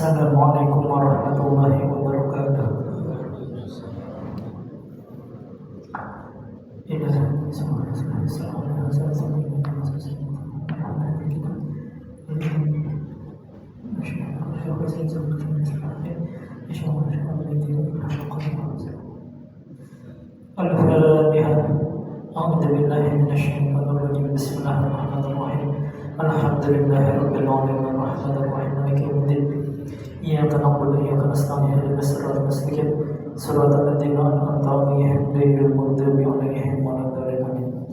Assalamualaikum warahmatullahi wabarakatuh. Al-Fatihah. A'udzu billahi minasyaitonir rajim. Bismillahirrahmanirrahim. Alhamdulillahirabbil alamin arrahmanir rahim maliki yaumiddin. Iyyaka na'budu wa iyyaka nasta'in ihdinas siratal mustaqim siratal ladzina an'amta 'alaihim ghairil maghdubi 'alaihim waladdallin.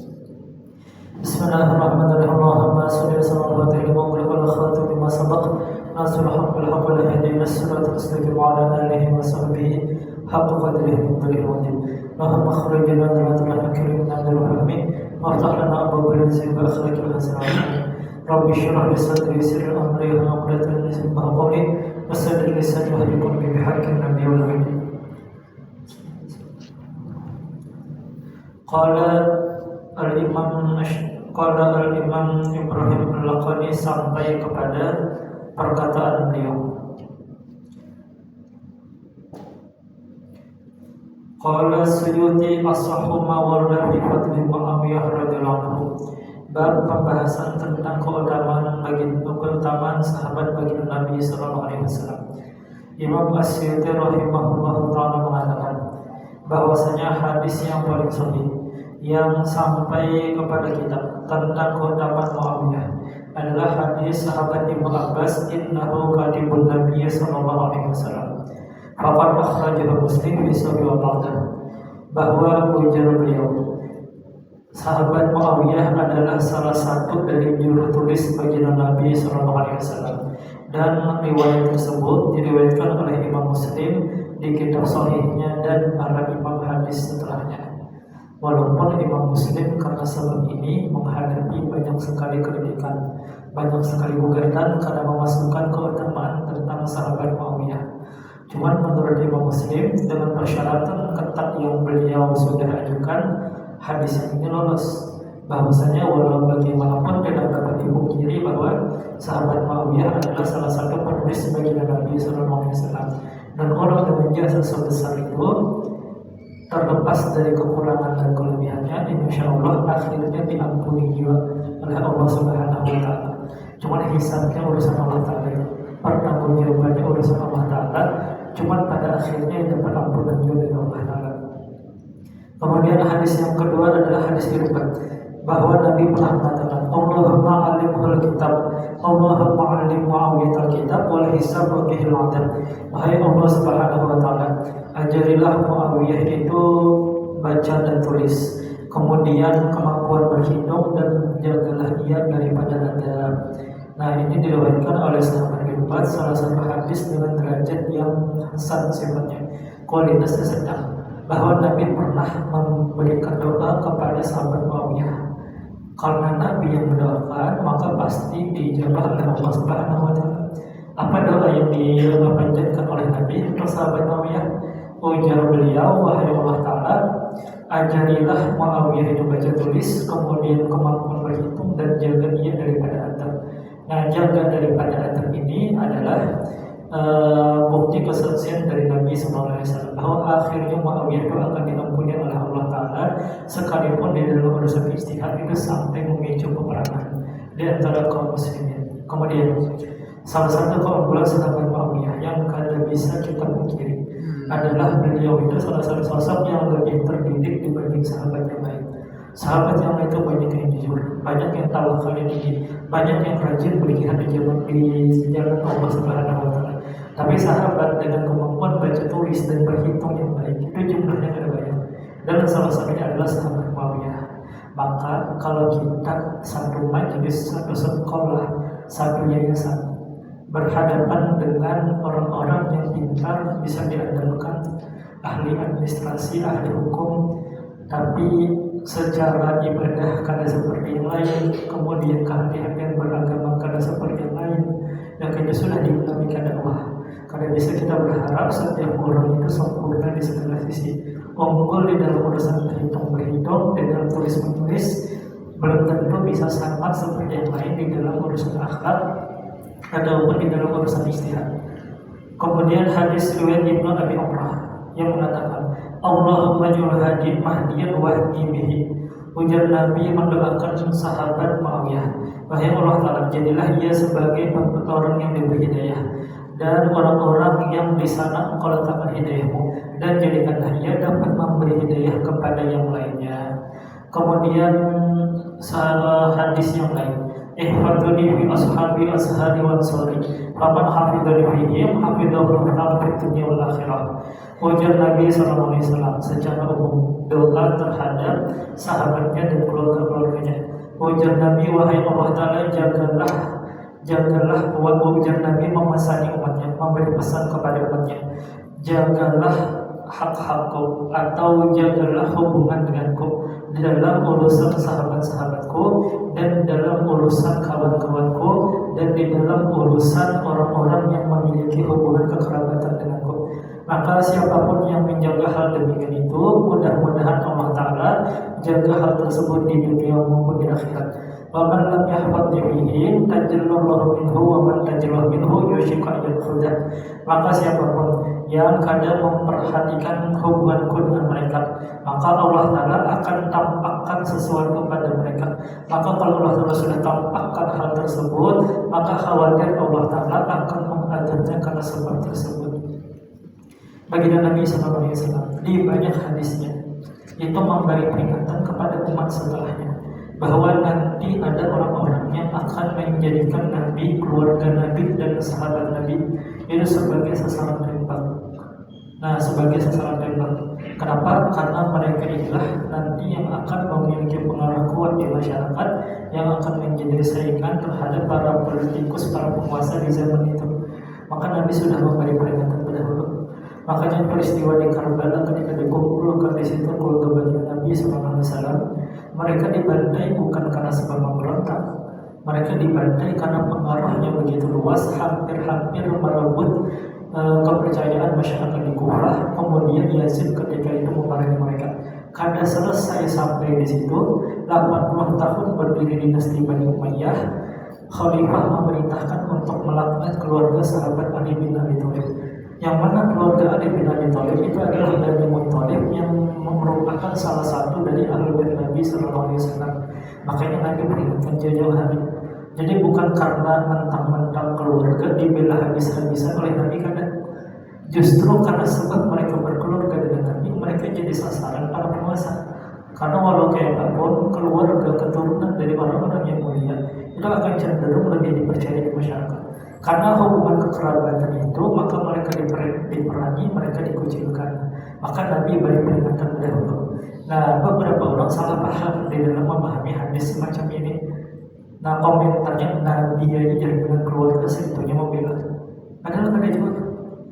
Bismillahirrahmanirrahim. Allahumma shalli ala sayyidina Muhammad wa ala khatam lima sabaq nasrul haqq bil haqq wa hadinas siratal mustaqim wa ala alihi wa sahbihi haqqa qadrihi wa miqdarihi. اللهم اخرجنا من الظلمات الى النور وافتح لنا ابواب الرزق واخرج الحسنات. رب اشرح لي صدري ويسر لي امري واحلل عقدة من لساني يفقهوا قولي وسدد لساني واهد قلبي بحق النبي والامين. قال al-Imam Ibrahim al-Laqani sampai kepada perkataan beliau. Qala Suyuti as-sahhu ma warada fi fadli Muawiyah radhiyallahu anhu. Bab pembahasan tentang keutamaan sahabat baginda Nabi sallallahu alaihi wasallam. Imam As-Suyuti rahimahullahu taala mengatakan bahwasanya hadis yang paling sahih yang sampai kepada kita tentang keutamaan Muawiyah adalah hadis sahabat Ibnu Abbas, innahu qadibun Nabi sallallahu alaihi wasallam. Faqad akhrajahu Muslim fi Sahih wa ba'dah, bahwa ujar beliau, sahabat Muawiyah adalah salah satu dari juru tulis baginda Nabi sallallahu alaihi wasallam, dan riwayat tersebut diriwayatkan oleh Imam Muslim di kitab Sahihnya dan para imam hadis setelahnya. Walaupun Imam Muslim karena sebab ini menghadapi banyak sekali kritikan, banyak sekali gugatan karena memasukkan keutamaan tentang sahabat Muawiyah. Cuman menurut Imam Muslim dengan persyaratan ketat yang beliau sudah ajukan, hadis ini lolos. Bahwasanya walau bagaimanapun tidak dapat dipungkiri bahwa sahabat Muawiyah adalah salah satu penulis baginda Nabi sallallahu alaihi wasallam, dan orang dengan jasa sebesar itu terlepas dari kekurangan dan kelebihannya, insya Allah akhirnya diampuni juga oleh Allah Subhanahu wa taala. Cuma hisabnya urusan Allah taala, pertanggungjawabannya urusan Allah taala. Cuma pada akhirnya yang dapat ampunan juga dari Allah taala. Kemudian hadis yang kedua adalah hadis irfan, bahwa Nabi pernah mengatakan, Allahumma alimhul kitab, Allahumma alim Muawiyah al-kitab wal hisab wa bihil adab. Wahai Allah Subhanahu wa taala, ajarilah Muawiyah itu baca dan tulis, kemudian kemampuan berhitung, dan jagalah ia daripada adab. Nah, ini diriwayatkan oleh sahabat Ibnu, salah satu hadis dengan derajat yang hasan sifatnya, kualitasnya sedang, bahwa Nabi pernah memberikan doa kepada sahabat Muawiyah. Karena Nabi yang mendoakan, maka pasti dijawab oleh Allah Subhanahu wa taala. Apa doa yang dipanjatkan oleh Nabi untuk sahabat Muawiyah? Ujar beliau, wahai Allah taala, ajarilah Muawiyah itu baca tulis, kemudian kemampuan berhitung, dan jaga ia daripada adab. Nah, jaga daripada adab ini adalah bukti kesaksian dari Nabi sallallahu alaihi wasallam bahwa akhirnya Muawiyah itu akan diampuni oleh Allah taala, sekalipun di dalam urusan ijtihad itu sampai memicu peperangan di antara kaum muslimin. Kemudian salah satu keunggulan sahabat Muawiyah yang kada bisa kita pungkiri adalah beliau itu salah satu sosok yang lebih terdidik dibanding sahabat yang lain. Sahabat yang lain itu banyak yang jujur, banyak yang tawakal yang tinggi, banyak yang rajin berjihad di jalan Allah Subhanahu wa taala. Tapi sahabat dengan kemampuan baca tulis dan berhitung yang baik itu jumlahnya tidak banyak. Dan salah satunya adalah sahabat Muawiyah. Maka kalau kita satu majelis, satu sekolah, satu yayasan berhadapan dengan orang-orang yang pintar, bisa diandalkan, ahli administrasi, ahli hukum, tapi secara ibadah kada seperti yang lain, kemudian kehati-hatian beragama kada seperti yang lain, dan kita sudah diimami dakwah. Kada bisa kita berharap setiap orang itu sempurna di segala sisi, unggul di dalam urusan berhitung, di dalam tulis menulis, belum tentu bisa sama seperti yang lain di dalam urusan akhlak ataupun di dalam urusan ijtihad. Kemudian hadis riwayat Ibnu Abi Umrah yang mengatakan, Allahumma jul hadi mahdiyan wahdi bihi. Ujar Nabi mendoakan sahabat Muawiyah, wahai Allah Ta'ala, jadilah ia sebagai orang yang diberi hidayah, dan orang-orang yang di sana engkau letakkan hidayahmu, dan jadikanlah ia dapat memberi hidayah kepada yang lainnya. Kemudian hadis yang lain, ihfaduni fi ashabi ashari wa ansari, faman hafidhani fihim hafidhahu Allah fid dunya wal akhirah. Ujar Nabi SAW secara umum doa terhadap sahabatnya dan keluarga-keluarganya. Ujar Nabi, wahai Allah Ta'ala, jagalah ujar Nabi memasani umatnya, memberi pesan kepada umatnya, jagalah hak-hakku atau jagalah hubungan denganku dalam urusan sahabat-sahabatku dan dalam urusan kawan-kawanku dan di dalam urusan orang-orang yang memiliki hubungan kekerabatan denganku. Maka siapapun yang menjaga hal demikian itu, mudah-mudahan Allah Ta'ala jaga hal tersebut di dunia maupun di akhirat. Wa man lam yahfadh bihim tajallallahu minhu wa man tajallahu minhu yushiku al-khudah. Maka siapapun yang kadang memperhatikan hubunganku dengan mereka, maka Allah Ta'ala akan tampakkan sesuatu pada mereka. Maka kalau Allah Ta'ala sudah tampakkan hal tersebut, maka khawatir Allah Ta'ala akan mengadabnya karena sebab tersebut. Baginda Nabi SAW di banyak hadisnya itu memberi peringatan kepada umat setelahnya bahwa nanti ada orang-orang yang akan menjadikan Nabi, keluarga Nabi dan sahabat Nabi itu sebagai sasaran tembak. Nah, sebagai sasaran tembak. Kenapa? Karena mereka inilah nanti yang akan memiliki pengaruh kuat di masyarakat, yang akan menjadi saingan terhadap para politikus, para penguasa di zaman itu. Maka Nabi sudah memberi peringatan terdahulu. Makanya peristiwa di Karbala ketika dikumpulkan di situ keluarga baginda Nabi SAW, mereka dibantai bukan karena sebab memberontak, mereka dibantai karena pengaruhnya begitu luas, hampir-hampir merebut kepercayaan masyarakat di Kufah. Kemudian Yazid ketika itu memarahi mereka. Karena selesai sampai di situ, 80 tahun berdiri dinasti Bani Umayyah, Khalifah memerintahkan untuk melaknat keluarga sahabat Ali bin Abi Thalib. Yang mana keluarga Ali bin Abi Thalib itu adalah Bani Muthalib yang merupakan salah satu dari ahli bait Nabi SAW. Makanya Nabi peringatkan jauh-jauh hari. Jadi bukan karena mentang-mentang keluarga dibela habis-habisan oleh Nabi kadang. Justru karena sebab mereka berkeluarga dengan Nabi, mereka jadi sasaran para penguasa. Karena walau kayak apapun, keluarga keturunan dari orang-orang yang mulia itu akan cenderung lebih dipercaya di masyarakat. Karena hubungan kekerabatan itu, maka mereka diperangi, mereka dikucilkan. Maka Nabi beri peringatan dahulu. Nah, beberapa orang salah paham di dalam memahami hadis semacam ini. Nah, komentarnya Nabi aja jadi dengan keluarga sebetulnya membela. Padahal ada juga.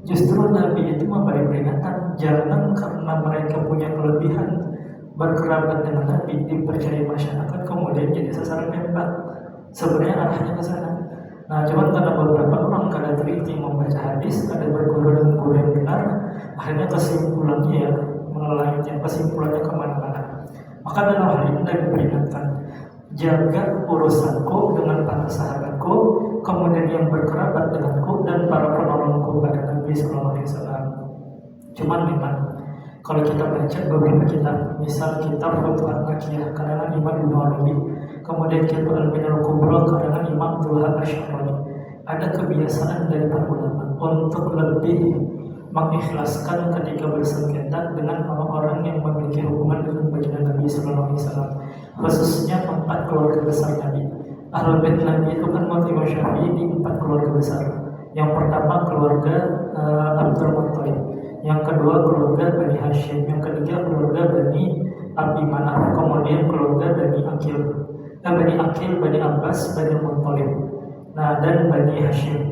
Justru Nabi itu memberi peringatan, jangan karena mereka punya kelebihan berkerabat dengan Nabi, dipercaya masyarakat, kemudian jadi sasaran tembak. Sebenarnya arahnya ke sana. Nah, cuma karena beberapa orang kadang teliti membaca hadis, ada berguru dengan guru yang benar, akhirnya kesimpulannya ya, melalainya kesimpulannya kemana-mana. Maka dalam hal ini Nabi peringatkan, jaga urusanku dengan para sahabatku, kemudian yang berkerabat denganku dan para penolongku pada Nabi SAW. Cuman memang kalau kita baca beberapa kitab, misal kitab Futuhat Makkiyah karangan Imam Ibnu Arabi, kemudian kitab Al-Minal Kubra karangan Imam Abdul Wahab Asy-Syarani, ada kebiasaan dari para ulama untuk lebih mengikhlaskan ketika bersengketa dengan orang-orang yang memiliki hubungan dengan baginda Nabi SAW, khususnya 4 keluarga besar Nabi. Ahlul Bait Nabi itu kan menurut Imam Syafi'i di 4 keluarga besar. Yang pertama keluarga Abdul Muthalib, yang kedua keluarga Bani Hashim, yang ketiga keluarga Bani Abi Manaf, kemudian keluarga Bani Aqil, Bani Abbas, Bani Muthalib, nah dan Bani Hashim.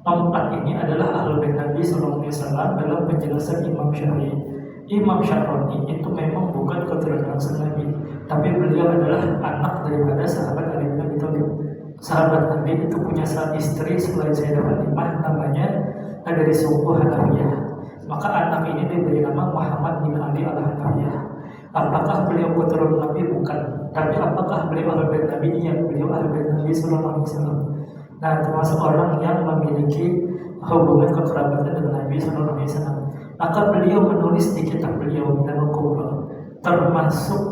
4 ini adalah Ahlul Bait Nabi SAW dalam penjelasan Imam Syafi'i. Imam Syafi'i itu memang bukan keturunan Nabi, tapi beliau adalah anak daripada sahabat Ali bin Abi Thalib. Sahabat Nabi itu punya istri selain Sayyidah Fatimah, namanya dari suku Hanafiyah. Maka anak ini diberi nama Muhammad bin Ali al-Hanafiyah. Apakah beliau keturunan Nabi? Bukan. Tapi apakah beliau Ahlul Bait Nabi? Iya, beliau Ahlul Bait Nabi SAW. Nah, termasuk orang yang memiliki hubungan kekerabatan dengan Nabi Sallallahu Alaihi Wasallam. Maka beliau menulis di kitab beliau Minanul Kubra, termasuk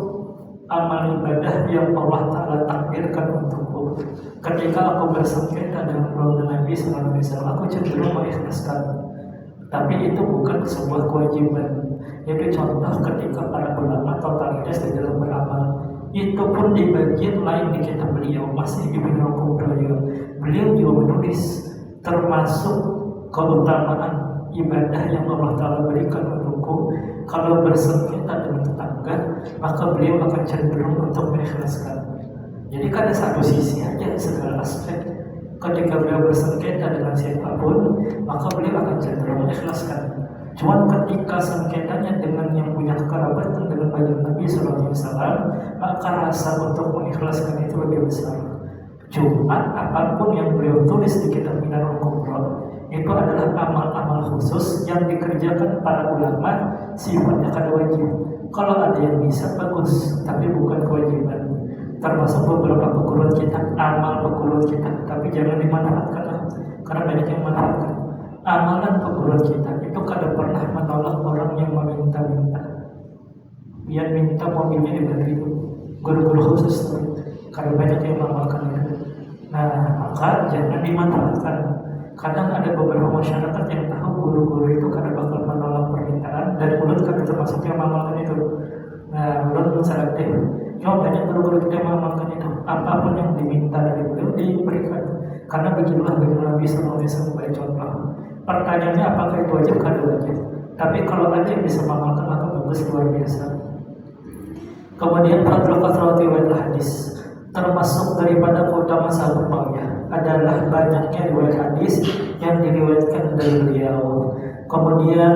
amal ibadah yang Allah Ta'ala takdirkan untukku. Ketika aku bersengketa dengan keluarga Nabi Sallallahu Alaihi Wasallam, aku cenderung mengikhlaskan. Tapi itu bukan sebuah kewajiban. Yaitu contoh ketika para ulama totalitas di dalam beramal. Itu pun di bagian lain di kitab beliau, masih di Minanul Kubra juga. Beliau juga menulis termasuk keutamaan ibadah yang Allah Ta'ala berikan untukku. Kalau bersengketa dengan tetangga, maka beliau akan cenderung untuk mengikhlaskan. Jadi kan ada satu sisi aja segala aspek. Ketika beliau bersengketa dengan siapapun, maka beliau akan cenderung mengikhlaskan. Cuman ketika sengketanya dengan yang punya kekerabatan dengan baginda Nabi Sallallahu Alaihi Wasallam, maka rasa untuk mengikhlaskan itu lebih besar. Cuma apapun yang beliau tulis di kitab Minanul Kubra itu adalah amal-amal khusus yang dikerjakan para ulama, sifatnya kada wajib. Kalau ada yang bisa bagus, tapi bukan kewajiban. Termasuk beberapa pekuruan kita, amal pekuruan kita, tapi jangan dimanfaatkan lah, karena banyak yang manfaatkan. Amalan pekuruan kita itu kada pernah menolak orang yang meminta-minta. Biar minta mobilnya diberi guru-guru khusus, kada banyak yang mengamalkan itu. Nah, maka jangan dimanfaatkan. Kadang ada beberapa masyarakat yang tahu guru-guru itu kadang bakal menolak permintaan, dan ulun kadang termasuk yang mengamalkan itu. Nah, ulun sadar deh, cuma banyak guru-guru kita yang mengamalkan itu. Apapun yang diminta dari beliau diberikan, karena begitulah Nabi Sallallahu Alaihi Wasallam sebagai contoh. Pertanyaannya apakah itu wajib? Kada wajib. Tapi kalau ada yang bisa mengamalkan, maka bagus, luar biasa. Kemudian fadlu kathrati riwayat hadis, termasuk daripada keutamaan sahabat Muawiyah adalah banyaknya riwayat hadis yang diriwayatkan dari beliau. Kemudian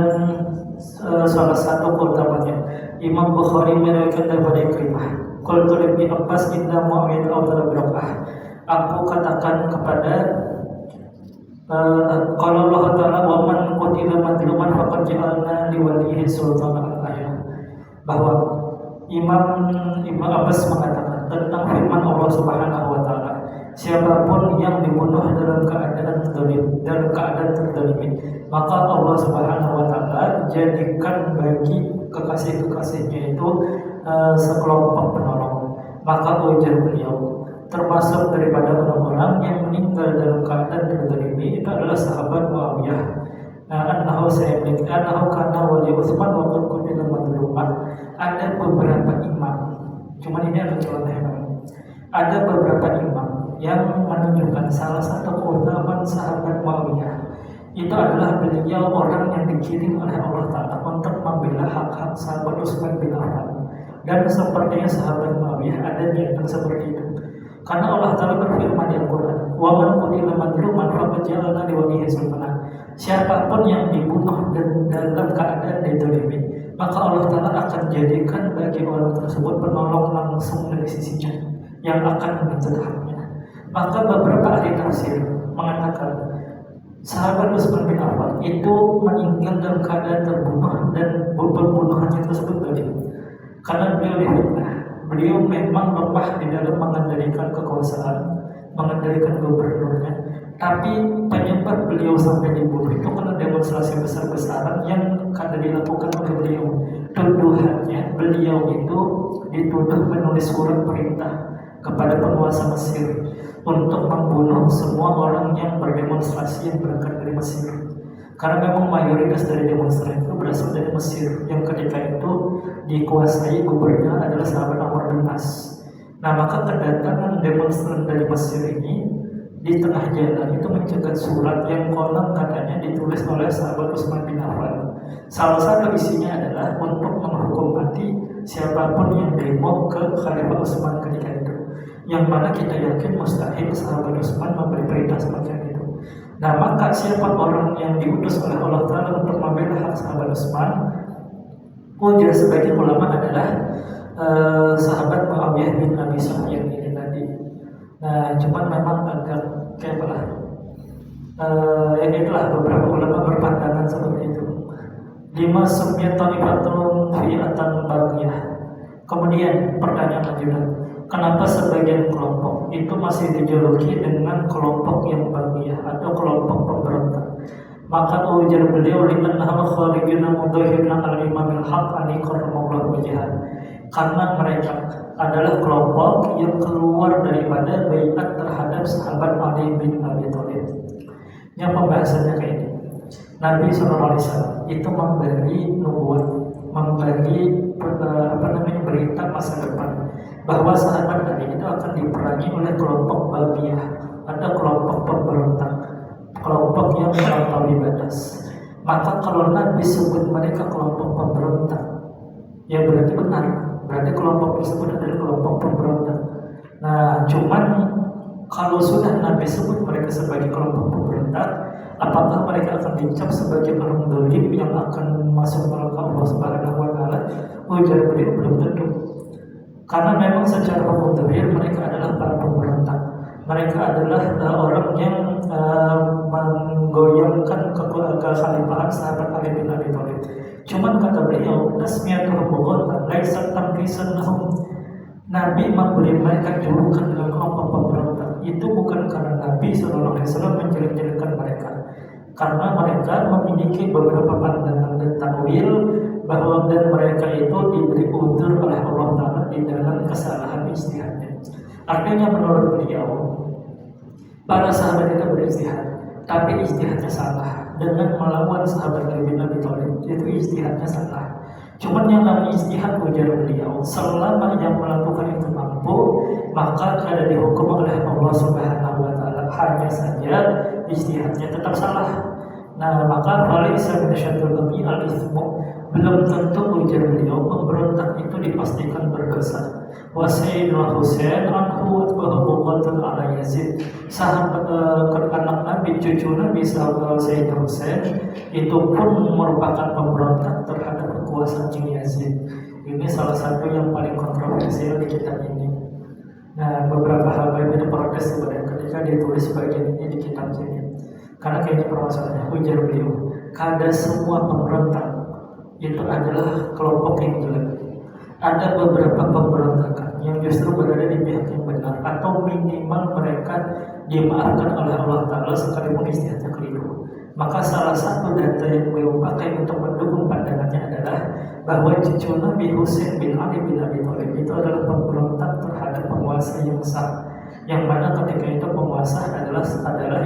salah satu keutamanya Imam Bukhari meriwayatkan daripada Ikrimah, qultu li Abbas inna Muawiyah awdal barakah. Aku katakan kepada kalau Allah Ta'ala wa man qutila madluman faqad ja'alna liwalihi sultanan al-ayah, bahwa Imam Abbas mengatakan tentang firman Allah Subhanahu wa Ta'ala, siapapun yang dibunuh dalam keadaan zalim, dalam keadaan terzalimi, maka Allah Subhanahu wa Ta'ala jadikan bagi kekasih-kekasihnya itu sekelompok penolong. Maka ujar beliau, termasuk daripada orang-orang yang meninggal dalam keadaan terzalimi itu adalah sahabat Muawiyah. Annahu kana wali Utsman wa qad qutila madluman. Ada beberapa imam, cuman ini ada contohnya. Ada beberapa imam yang menunjukkan salah satu keutamaan sahabat Muawiyah itu adalah beliau orang yang dikirim oleh Allah Ta'ala untuk membela hak-hak sahabat Utsman bin Affan. Dan sepertinya sahabat Muawiyah ada niatan seperti itu, karena Allah Ta'ala berfirman di Al-Quran, wa man qutila madluman faqad ja'alna liwalihi sultanan. Siapapun yang dibunuh dalam keadaan dizalimi, maka Allah Ta'ala akan jadikan bagi orang tersebut penolong langsung dari sisinya yang akan menuntut haknya. Maka beberapa ahli tafsir mengatakan sahabat Utsman bin Affan itu meninggal dalam keadaan terbunuh, dan pembunuhannya tersebut zalim karena beliau difitnah. Beliau memang lemah di dalam mengendalikan kekuasaan, mengendalikan gubernurnya, tapi penyebab beliau sampai dibunuh itu karena demonstrasi besar-besaran yang kadang dilakukan oleh beliau. Tuduhannya, beliau itu dituduh menulis surat perintah kepada penguasa Mesir untuk membunuh semua orang yang berdemonstrasi yang berangkat dari Mesir. Karena memang mayoritas dari demonstran itu berasal dari Mesir, yang ketika itu dikuasai gubernur adalah sahabat Amr bin As. Nah, maka kedatangan demonstran dari Mesir ini di tengah jalan itu mencegat surat yang konon katanya ditulis oleh sahabat Utsman bin Affan. Salah satu isinya adalah untuk menghukum mati siapapun yang demo ke Khalifah Utsman ketika itu, yang mana kita yakin mustahil sahabat Utsman memberi perintah semacam itu. Nah, maka siapa orang yang diutus oleh Allah Ta'ala untuk membela hak sahabat Utsman? Ujar sebagian ulama adalah sahabat Muawiyah bin Abi Sufyan ini tadi. Nah, cuman memang agak kayak apa? Itulah beberapa ulama berpandangan seperti itu. 5 sumiyat taifatun fi'atan baghiyah. Kemudian pertanyaan lanjutan, kenapa sebagian kelompok itu masih dijuluki dengan kelompok yang baghiyah atau kelompok pemberontak? Maka ujar beliau, li'annaha kharijuna mudahirna al-imamil haq ani karramallahu wajhah, karena mereka adalah kelompok yang keluar daripada baiat terhadap sahabat Ali bin Abi Thalib. Yang pembahasannya kayak ini. Nabi SAW itu memberi nubuat, memberi berita masa depan bahwa sahabat Ali itu akan diperangi oleh kelompok Bagiyah, ada kelompok pemberontak, kelompok yang melampaui batas. Maka kalau Nabi sebut mereka kelompok pemberontak, ya berarti benar, berarti kelompok tersebut adalah kelompok pemberontak. Nah, cuman kalau sudah Nabi sebut mereka sebagai kelompok pemberontak, apakah mereka akan dicap sebagai orang dolim yang akan masuk neraka Allah Subhanahu wa Ta'ala? Ujar beliau, belum tentu. Karena memang secara hukum zahir mereka adalah para pemberontak. Mereka adalah orang yang menggoyangkan kekhalifahan sahabat Ali bin Abi Thalib. Cuman kata beliau, tasmiyatuhum mughallatan laysat tamkisan lahum. Nabi memberi mereka julukan dengan kelompok pemberontak itu bukan karena Nabi SAW menjelek-jelekan mereka, karena mereka memiliki beberapa pandangan dan takwil bahwa dan mereka itu diberi udzur oleh Allah Ta'ala di dalam kesalahan ijtihadnya. Artinya menurut beliau, para sahabat itu berijtihad, tapi ijtihadnya salah dengan melawan sahabat Ali bin Abi Thalib, itu ijtihadnya salah. Cuman yang namanya ijtihad, ujar beliau, selama yang melakukan itu mampu, maka ada dihukum oleh Allah Subhanahu wa Ta'ala. Hanya saja ijtihadnya tetap salah. Nah, maka walaysa min syarril baghi al-itsmu, belum tentu, ujar beliau, pemberontak itu dipastikan berdosa. Wa Sayyidina Husain anhu atbahu muqatil ala Yazid, sahabat anak Nabi, cucu Nabi Sayyidina Husain itu pun merupakan pemberontak terhadap kekuasaan Yazid. Ini salah satu yang paling kontroversial di kitab ini. Nah, beberapa hal itu protes sebenarnya ketika ditulis bagian ini di kitab ini. Karena kayaknya permasalahannya, ujar beliau, kada semua pemberontak itu adalah kelompok yang jelek. Ada beberapa pemberontakan yang justru berada di pihak yang benar, atau minimal mereka dimaafkan oleh Allah Ta'ala sekalipun ijtihadnya keliru. Maka salah satu data yang beliau pakai untuk mendukung pandangannya adalah bahwa cucu Nabi Husain bin Ali bin Abi Thalib itu adalah pemberontak terhadap penguasa yang sah, yang mana ketika itu penguasa adalah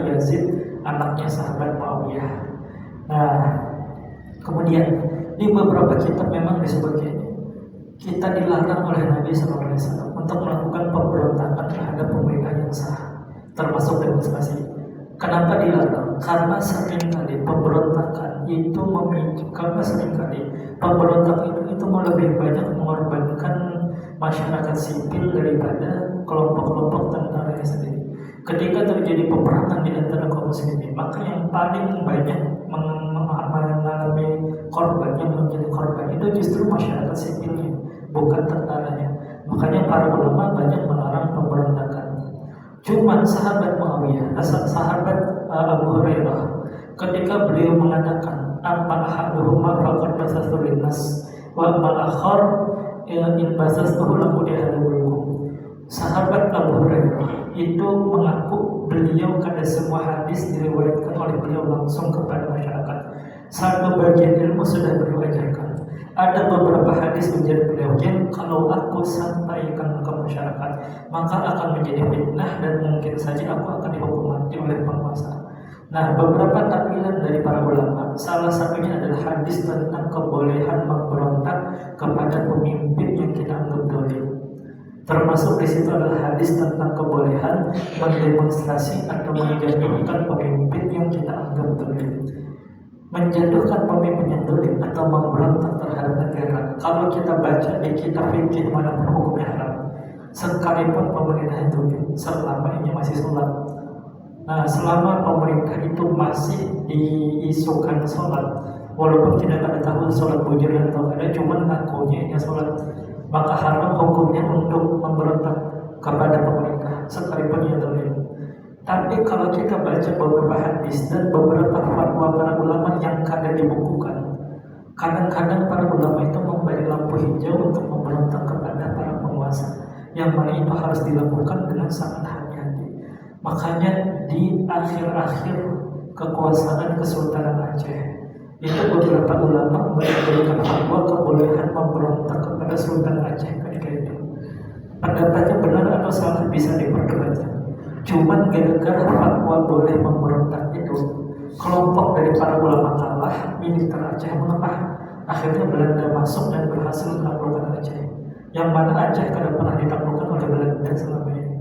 Yazid, anaknya sahabat Muawiyah. Nah, kemudian di beberapa kitab memang disebutkan kita dilarang oleh Nabi SAW untuk melakukan pemberontakan terhadap pemerintah yang sah, termasuk demonstrasi. Kenapa dilarang? Karena seringkali pemberontakan itu lebih banyak mengorbankan masyarakat sipil daripada kelompok-kelompok tentaranya sendiri. Ketika terjadi peperangan di antara kaum muslimin, maka yang paling banyak mengalami korban, yang menjadi korban itu justru masyarakat sipilnya, bukan tentaranya. Makanya para ulama banyak melarang pemberontakan. Cuman sahabat Muawiyah, sahabat Abu Hurairah, ketika beliau mengatakan amma ahaduhuma faqad basastu linnas wa amma al-akhar in basastuhu lahu dihadulkum. Sahabat Abu Hurairah itu mengaku beliau kada semua hadis diriwayatkan oleh beliau langsung kepada masyarakat. Satu bagian ilmu sudah beliau ajarkan. Ada beberapa hadis ujar beliau yang kalau aku sampaikan ke masyarakat maka akan menjadi fitnah dan mungkin saja aku akan dihukum mati oleh penguasa. Nah, beberapa takwilan dari para ulama, salah satunya adalah hadis tentang kebolehan memberontak kepada pemimpin yang kita anggap dolim. Termasuk di situ adalah hadis tentang kebolehan mendemonstrasi atau menjatuhkan pemimpin yang kita anggap dolim. Menjatuhkan pemimpin yang dolim atau memberontak terhadap negara, kalau kita baca di kitab fikih manapun hukumnya haram, sekalipun pemerintah itu selama ini masih sholat. Nah, selama pemerintah itu masih diisukan sholat, walaupun tidak ada tahu sholat bujur atau ada, cuman ngakunya sholat, maka haram hukumnya untuk memberontak kepada pemerintah sekalipun ia dolim. Tapi kalau kita baca beberapa hadis dan beberapa fatwa para ulama yang kadang dibukukan, kadang-kadang para ulama itu memberi lampu hijau untuk memberontak kepada para penguasa, yang mana itu harus dilakukan dengan sangat hati-hati. Makanya di akhir-akhir kekuasaan Kesultanan Aceh. Itu beberapa ulama memberikan fatwa kebolehan memberontak kepada Sultan Aceh ketika itu. Pendapatnya benar atau salah bisa diperdebatkan. Cuman gara-gara fatwa boleh memberontak itu, kelompok dari para ulama kalah, militer Aceh mengalah. Akhirnya Belanda masuk dan berhasil menaklukkan Aceh. Yang mana Aceh tidak pernah ditaklukkan oleh Belanda selama ini.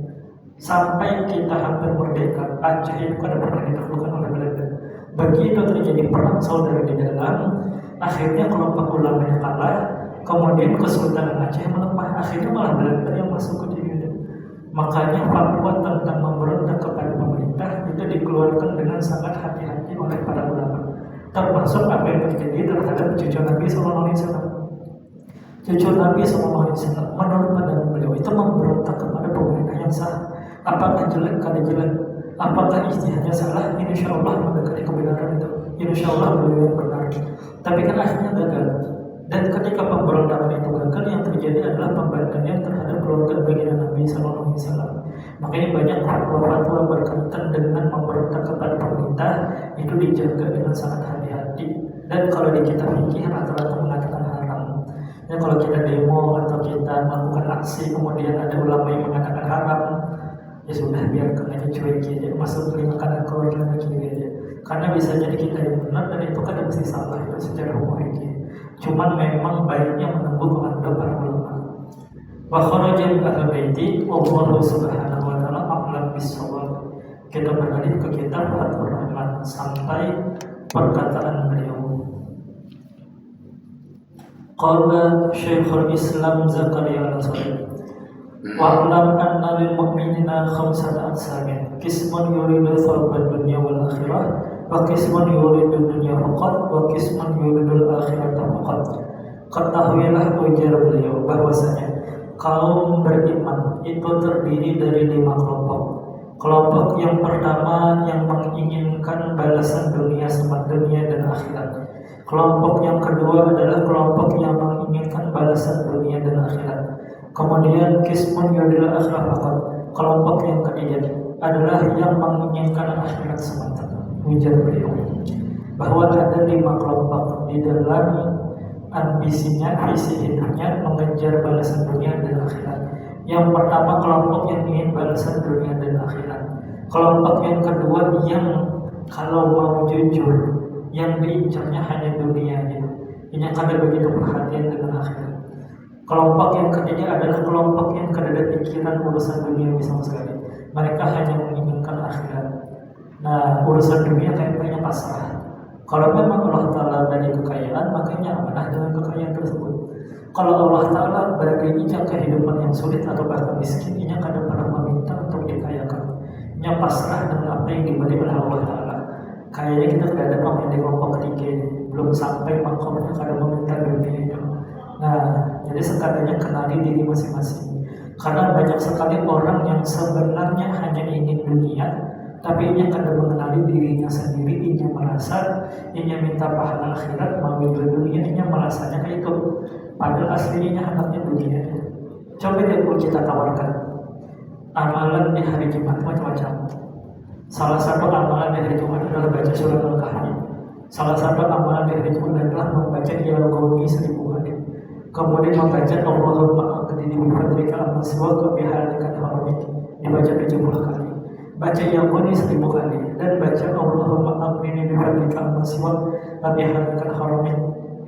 Sampai kita hampir merdeka, Aceh itu tidak pernah ditaklukkan oleh Belanda. Begitu terjadi perang saudara di dalam, akhirnya kelompok ulama yang kalah, kemudian Kesultanan Aceh melemah, akhirnya malah Belanda yang masuk ke dunia. Makanya fatwa tentang memberontak kepada pemerintah itu dikeluarkan dengan sangat hati-hati oleh para ulama. Termasuk apa yang terjadi terhadap cucu Nabi SAW. Cucu Nabi SAW menurut pandangan beliau itu memberontak kepada pemerintah yang sah. Apakah jelek? Kada jelek. Apakah ijtihadnya salah? Insya Allah mendekati kebenaran itu. Insya Allah beliau yang benar. Tapi kan akhirnya gagal. Dan ketika pemberontakan itu gagal, yang terjadi adalah pembantaian terhadap keluarga baginda Nabi SAW. Makanya banyak fatwa-fatwa berkaitan dengan memberontak kepada pemerintah itu dijaga dengan sangat hati-hati. Dan kalau di kitab fikih rata-rata mengatakan haram. Dan kalau kita demo atau kita melakukan aksi kemudian ada ulama yang mengatakan haram, ya sudah biarkan aja, cuek aja, masuk telinga kanan keluar telinga kiri aja. Karena bisa jadi kita yang benar dan itu kan mesti salah itu secara hukum fikih. Cuman memang baiknya menunggu komando para ulama. Wa kharaja ahli baiti wa Allah subhanahu wa ta'ala a'lam bis-shawab. Kita beralih ke kitab Fathur Rahman sampai perkataan beliau. Qala Syekhul Islam Zakaria al-Ansari wa'lam anna lil mu'minina khamsata aqsamin qismun yuridu thawabad dunya wal akhirah wa qismun yuridu dunya faqat wa qismun yuridu al-akhirata faqat. Ketahuilah ujar beliau bahwasanya kaum beriman itu terdiri dari 5 kelompok. Kelompok yang pertama yang menginginkan balasan dunia sama dunia dan akhirat. Kelompok yang kedua adalah kelompok yang menginginkan balasan dunia dan akhirat. Kemudian kismun yudil akhirat faqat. Kelompok yang ketiga adalah yang menginginkan akhirat semata. Ujar beliau bahwa ada 5 kelompok di dalam ambisinya, visi hidupnya mengejar balasan dunia dan akhirat. Yang pertama kelompok yang ingin balasan dunia dan akhirat. Kelompok yang kedua yang kalau mau jujur, yang diincarnya hanya dunia gitu. Ini kada begitu perhatian dengan akhirat. Kelompok yang ketiga adalah kelompok yang kada ada pikiran urusan dunia sama sekali. Mereka hanya menginginkan akhirat. Nah, urusan dunia kayaknya pasrah. Kalau memang Allah Ta'ala beri kekayaan, makanya amanah dengan kekayaan tersebut. Kalau Allah Ta'ala berinya kehidupan yang sulit atau bahkan miskin, ia kadang pernah meminta untuk dikayakan. Ia pasrah dengan apa yang diberi oleh Allah Ta'ala. Kayaknya kita tidak ada pemain di kelompok ketiga ini. Belum sampai makomnya kadang meminta dunia itu. Nah, jadi sekadanya kenali diri masing-masing. Karena banyak sekali orang yang sebenarnya hanya ingin dunia, tapi ia kadang mengenali dirinya sendiri. Ia merasa ia minta pahala akhirat, mau dunia, ia merasanya kayak itu. Padahal aslinya anaknya dunia. Coba deh kita tawarkan amalan di hari Jumat macam-macam. Salah satu amalan di hari Jumat adalah baca surat Al-Kahfi. Salah satu amalan di hari Jumat adalah membaca Al-Qawmi 1000 kali. Kemudian membaca Allahumma aqdini bi fadlika amma siwaka bihalika haramik, dibaca 70 kali. Baca Al-Qawmi 1000 kali dan baca Allahumma aqdini bi fadlika amma siwaka bihalika haramik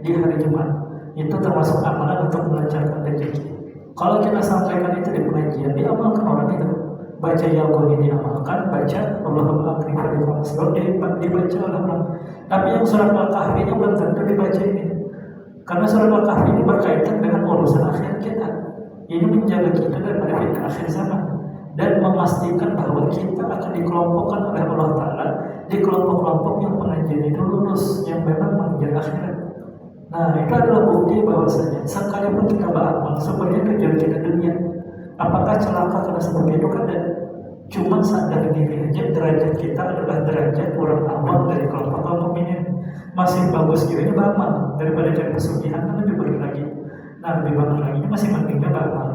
di hari Jumat. Itu termasuk amalan untuk melancarkan rezeki. Kalau kita sampaikan itu di pengajian, diamalkan orang itu. Baca Al-Qawmi diamalkan, baca Allahumma aqdini bi fadlika amma siwaka dibaca oleh orang. Tapi yang surat Al-Kahfi itu belum tentu dibaca ini. Karena surat Al-Kahfi ini berkaitan dengan urusan akhir kita. Ini menjaga kita daripada fitnah akhir zaman dan memastikan bahwa kita akan dikelompokkan oleh Allah Ta'ala di kelompok-kelompok yang pengajian itu lulus, yang memang mengejar akhirat. Nah, itu adalah bukti bahwasanya sekalipun kita beramal sebenarnya kejar kita dunia. Apakah celaka karena seperti itu? Kan cuma sadar diri aja derajat kita adalah derajat orang awam dari kelompok mukminin. Masih bagus kiranya beramal daripada cari pesugihan, kan lebih baik lagi. Nah, lebih bagus lagi masih pentingnya beramal.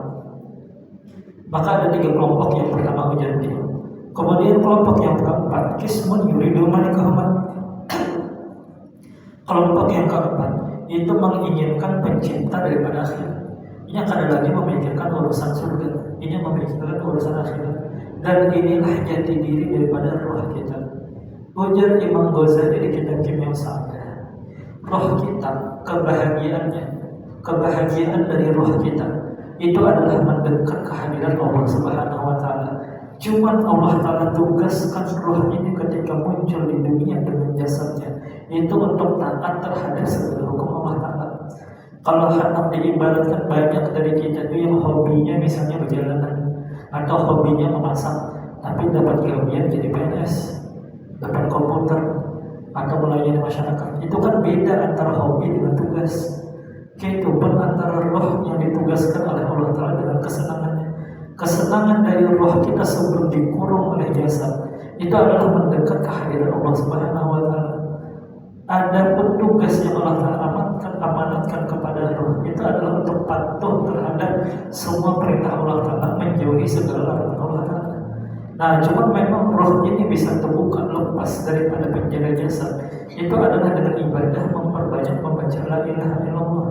Maka ada 3 kelompok. Yang pertama ujar dia, Kemudian kelompok yang keempat, kismun yuridu manikahuman. Kelompok yang keempat itu menginginkan pencipta daripada akhirat. Ini akan lagi memikirkan urusan surga, ini memikirkan urusan akhirat. Dan inilah jati diri daripada roh kita. Ujar Imam Ghazali di kitab Kimia Sa'adah, roh kita, kebahagiaan dari roh kita itu adalah mendekat kehadiran Allah Subhanahu wa Ta'ala. Cuman Allah Ta'ala tugaskan roh ini ketika muncul di dunia dengan jasadnya itu untuk taat terhadap segala hukum Allah Ta'ala. Kalau hendak diibaratkan, banyak dari kita itu yang hobinya misalnya berjalanan atau hobinya memasak, tapi dapat gajian jadi PNS, dapat komputer atau melayani masyarakat. Itu kan beda antara hobi dengan tugas. Kehidupan antara roh yang ditugaskan oleh Allah Ta'ala dengan kesenangannya. Kesenangan dari roh kita sebelum dikurung oleh jasad itu adalah mendekat kehadiran Allah Subhanahu wa Ta'ala. Ada petugas yang Allah Ta'ala amanatkan kepada roh itu adalah untuk patuh terhadap semua perintah Allah Ta'ala, menjauhi segala larangan Allah Ta'ala. Nah, cuma memang roh ini bisa terbuka lepas daripada penjara jasad. Itu adalah dengan ibadah, memperbanyak membaca la ilaha illallah,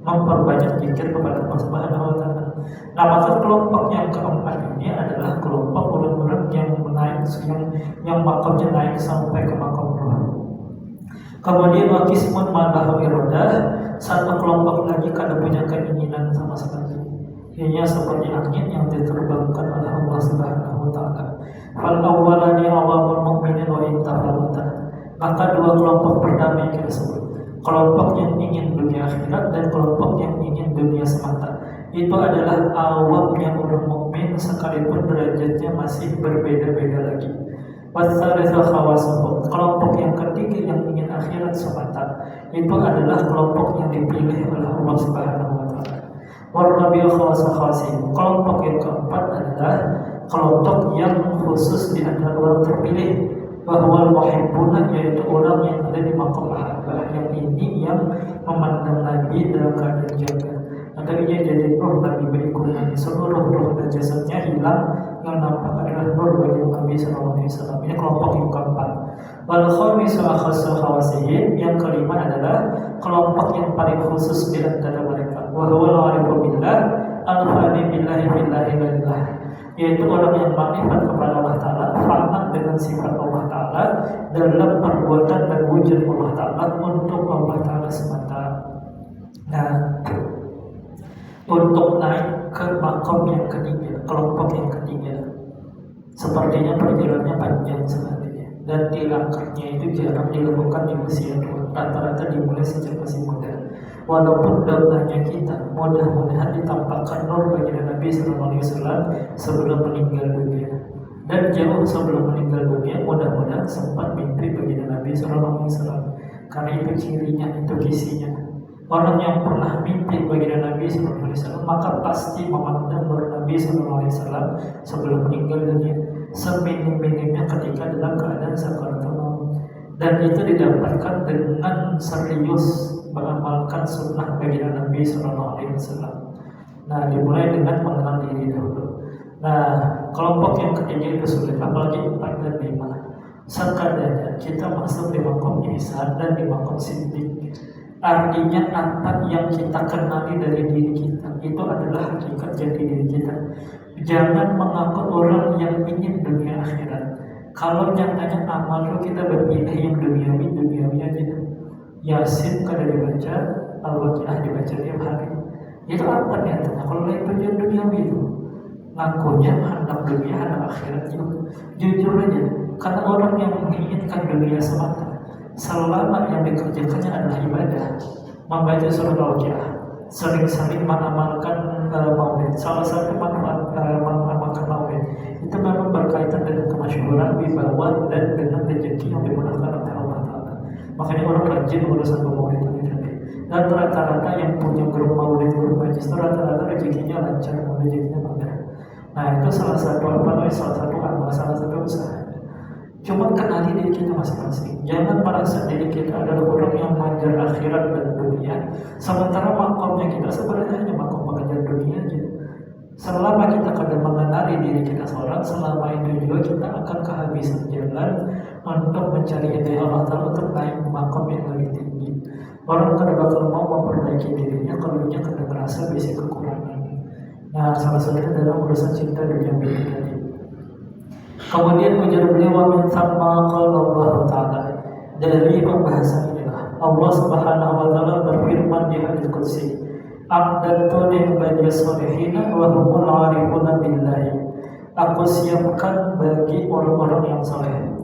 memperbanyak zikir kepada Allah Subhanahu wa Ta'ala. Nah, maka kelompok yang keempat ini adalah kelompok orang-orang yang menaik, yang makamnya naik sampai ke makam roh. Kemudian wakismun malahu irodah, satu kelompok lagi kada punya keinginan sama sekali. Ia seperti angin yang diterbangkan oleh Allah Subhanahu wa Ta'ala. Fal awwalani awamul mu'minin wa intafalata. Maka dua kelompok pertama yang kita sebut, kelompok yang ingin dunia akhirat dan kelompok yang ingin dunia semata, itu adalah awamnya orang mukmin sekalipun derajatnya masih berbeda-beda lagi. Watsalitsu khawasuhum, kelompok yang ketiga yang ingin akhirat semata, itu adalah kelompok yang dipilih oleh Allah Subhanahu wa Ta'ala. Warabi'u khawasuhum, kelompok yang keempat adalah kelompok yang khusus di antara orang terpilih, bahwa muhibbuna, yaitu orang yang ada di maqam mahabbah. Yang ini yang memandang Nabi dalam keadaan jaga. Akhirnya jadi nur Nabi berikutnya, seluruh roh dan jasadnya hilang, yang nampak adalah nur bagi Nabi SAW. Ini kelompok yang keempat. Wal khamisu akhassu khawasihin, yang kelima adalah kelompok yang paling khusus di antara mereka. Wa huwa al-arifu billah al-fani billahi billahi lillah, yaitu orang yang makrifat kepada Allah Ta'ala, fana dengan sifat Allah Ta'ala dalam perbuatan dan wujud Allah Ta'ala untuk Allah Ta'ala semata. Nah, untuk naik ke makom yang ketiga, kelompok yang ketiga, sepertinya perjalanannya panjang sekali, dan tilakarnya itu jarang dilakukan di usia tua, rata-rata dimulai sejak masih muda. Walaupun daunnya kita mudah-mudahan ditampakkan nur bagi Nabi SAW sebelum meninggal dunia, dan jauh sebelum meninggal dunia mudah-mudahan sempat mimpi bagi Nabi SAW. Karena itu cirinya, itu kisinya. Orang yang pernah mimpi bagi Nabi SAW maka pasti memandang nur Nabi SAW sebelum meninggal dunia, seminim-minimnya ketika dalam keadaan sakaratul maut. Dan itu didapatkan dengan serius mengamalkan sunnah bagi Nabi SAW. Nah, dimulai dengan mengenal diri dahulu. Nah, kelompok yang ketiga itu sulit, apalagi 4 dan 5. Sekadanya kita masuk di makom ihsan dan di makom siddiq. Artinya apa yang kita kenali dari diri kita itu adalah hakikat jati diri kita. Jangan mengaku orang yang ingin dunia akhirat. Kalau nyatanya amal kita berpindah yang duniawi aja. Yasin kada dibaca, Al-Waqiah dibaca tiap hari. Itu apa niatnya? Kalau itu yang duniawi itu, ngakunya hendak dunia, hendak akhirat juga. Jujur aja, karena orang yang menginginkan dunia semata, selama yang dikerjakannya adalah ibadah, membaca surah Al-Waqiah, sering-sering mengamalkan maulid. Salah satu manfaat mengamalkan maulid itu memang berkaitan dengan kemasyhuran, wibawa, dan dengan rezeki yang dimudahkan oleh Allah Ta'ala. Makanya orang rajin urusan maulid ini. Dan rata-rata yang punya grup maulid, grup majlis, rata-rata rezekinya lancar, rezekinya banyak. Nah, itu salah satu amal, salah satu usaha. Cuma kenali diri kita masing-masing. Jangan merasa diri kita adalah orang yang mengajar akhirat dan dunia, sementara makomnya kita sebenarnya hanya makom mengajar dunia aja. Selama kita kadang mengenali diri kita seorang, selama itu juga kita akan kehabisan jalan untuk mencari hidayah Allah Ta'ala untuk naik makom yang lebih tinggi. Orang kadang bakal mau memperbaiki dirinya kalau dia kadang merasa bisa kekurangan. Nah, salah satunya dalam urusan cinta dunia tadi. Kemudian ujar beliau wa min thamma qala Allah Ta'ala. Dari pembahasan inilah Allah Subhanahu wa Ta'ala berfirman di hadits qudsi, "A'dadtu li'ibadiyas solihina wa humul 'arifuna billahi." Aku siapkan bagi orang-orang yang saleh,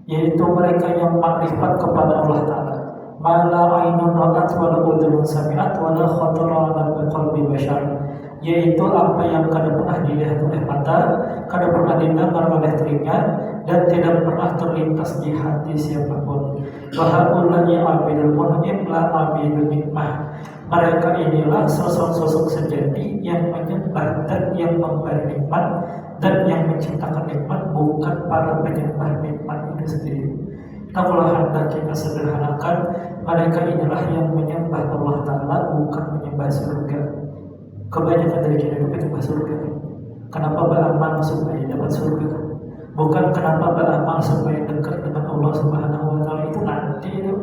yaitu mereka yang makrifat kepada Allah Ta'ala. Ma la 'ainun ra'at wa la udhunun sami'at wa la khatara 'ala qalbi bashar, yaitu apa yang kadang pernah dilihat oleh mata, kadang pernah didengar oleh telinga, dan tidak pernah terlintas di hati siapapun. Wa haula'i 'abidul mun'im la 'abidul nikmah. Mereka inilah sosok-sosok sejati yang menyembah dan yang memberi nikmat dan yang menciptakan nikmat, bukan para penyembah nikmat itu sendiri. Kalau hendak kita sederhanakan, mereka inilah yang menyembah Allah Ta'ala, bukan menyembah surga. Kebanyakan dari kita itu menyembah surga. Kenapa beramal supaya dapat surga? Bukan kenapa beramal supaya dekat dengan Allah Subhanahu wa Ta'ala. Itu nanti itu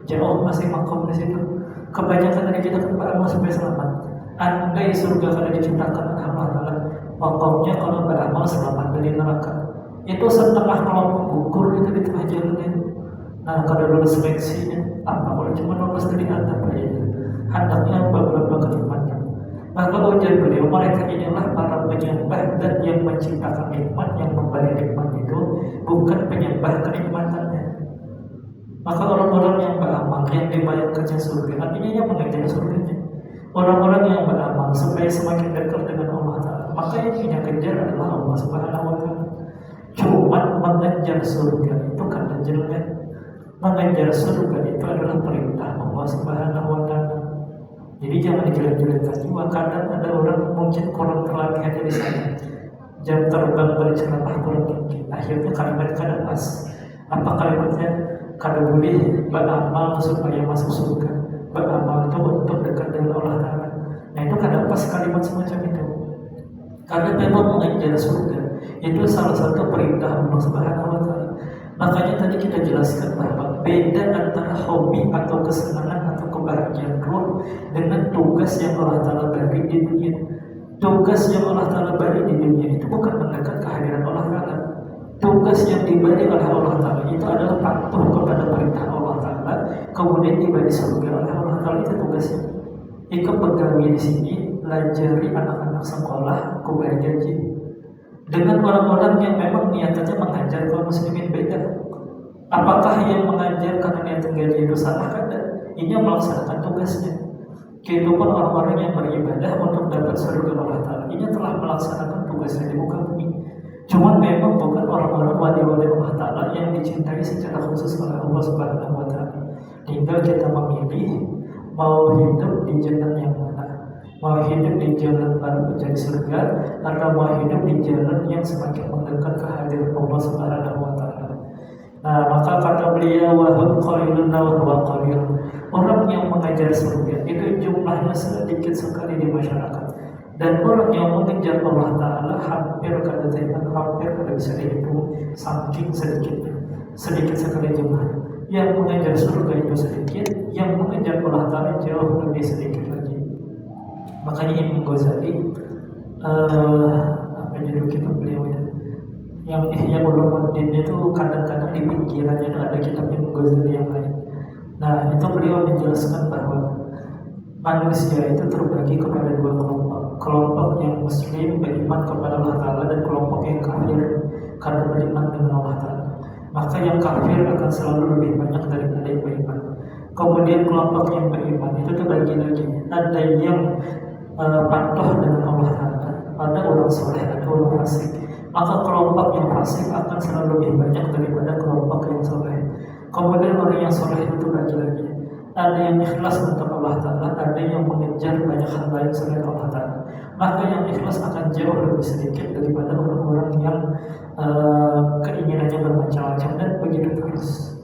jauh masih makom di situ. Kebanyakan dari kita kan beramal supaya selamat. Andai surga kalau diciptakan oleh Allah Ta'ala, makomnya kalau beramal selamat dari neraka. Itu setengah kelompok gugur itu di tengah jalan itu. Nah, kalau lulus seleksinya, apa kalau cuma lulus dari adab aja? Hendaknya beberapa kenikmatan. Maka ujar beliau, mereka inilah para penyembah dan yang menciptakan nikmat, yang memberi nikmat itu bukan penyembah kenikmatannya. Maka orang-orang yang beramal, yang dibayangkannya surga, artinya yang mengejar surganya. Orang-orang yang beramal supaya semakin dekat dengan Allah Ta'ala, maka yang punya kejar adalah Allah Subhanahu wa Ta'ala. Cuma mengejar surga itu kan jelek. Mengejar surga itu adalah perintah Allah Subhanahu wa Ta'ala. Jadi jangan dijelek-jelekan juga. Kadang ada orang mungkin kurang terlatih aja di sana. Jam terbang berceramah kurang tinggi. Akhirnya kalimat kadang pas. Apa kalimatnya? Kadang boleh beramal supaya masuk surga. Beramal itu untuk dekat dengan Allah Ta'ala. Nah itu kadang pas kalimat semacam itu. Karena memang mengejar surga itu salah satu perintah Allah Subhanahu wa Ta'ala. Makanya tadi kita jelaskan bahwa beda antara hobi atau kesenangan atau kebahagiaan ruh dengan tugas yang Allah Ta'ala beri di dunia. Tugas yang Allah Ta'ala beri di dunia itu bukan mendekat kehadiran Allah Ta'ala. Tugas yang diberi oleh Allah Ta'ala itu adalah patuh kepada perintah Allah Ta'ala, kemudian diberi surga oleh Allah Ta'ala. Itu tugasnya. Ikut pegawai di sini, pelajari anak-anak sekolah, aku bayar gaji. Dengan orang-orang yang memang niatannya mengajar kaum muslimin beda. Apakah yang mengajar karena niatan gaji itu salah? Kada. Ini melaksanakan tugasnya. Kehidupan orang-orang yang beribadah untuk dapat surga Allah Ta'ala, ini telah melaksanakan tugasnya di muka bumi. Cuma memang bukan orang-orang wali-wali Allah Ta'ala yang dicintai secara khusus oleh Allah Subhanahu wa Ta'ala. Tinggal kita memilih mau hidup di jalan yang mana. Mau hidup di jalan baru menjadi surga, atau mau hidup di jalan yang semakin mendekat kehadiran Allah Subhanahu wa Ta'ala. Nah, maka kata beliau, wa hum qalilun wa huwa qalil. Orang yang mengajar surga itu jumlahnya sedikit sekali di masyarakat. Dan orang yang mengejar Allah Ta'ala hampir kada bisa dihitung, saking sedikit sekali jumlahnya. Yang mengejar surga itu sedikit, yang mengejar Allah Ta'ala jauh lebih sedikit lagi. Makanya Imam Ghazali apa judul kitab beliau itu, yang Ihya Ulumuddin itu kadang-kadang di pinggirannya ada kitab Imam Ghazali yang lain. Nah itu beliau menjelaskan bahwa manusia itu terbagi kepada dua kelompok yang muslim beriman kepada Allah Ta'ala, dan kelompok yang kafir karena beriman dengan Allah Ta'ala. Maka yang kafir akan selalu lebih banyak daripada yang beriman. Kemudian kelompok yang beriman itu terbagi lagi, ada yang patuh dengan Allah Ta'ala, ada orang soleh, ada orang fasik. Maka kelompok yang fasik akan selalu lebih banyak daripada kelompok yang soleh. Kemudian orang yang soleh itu terbagi lagi, ada yang ikhlas untuk Allah Ta'ala, ada yang mengejar banyak hal lain selain Allah Ta'ala. Maka yang ikhlas akan jauh lebih sedikit daripada orang-orang yang keinginannya bermacam-macam dan begitu terus.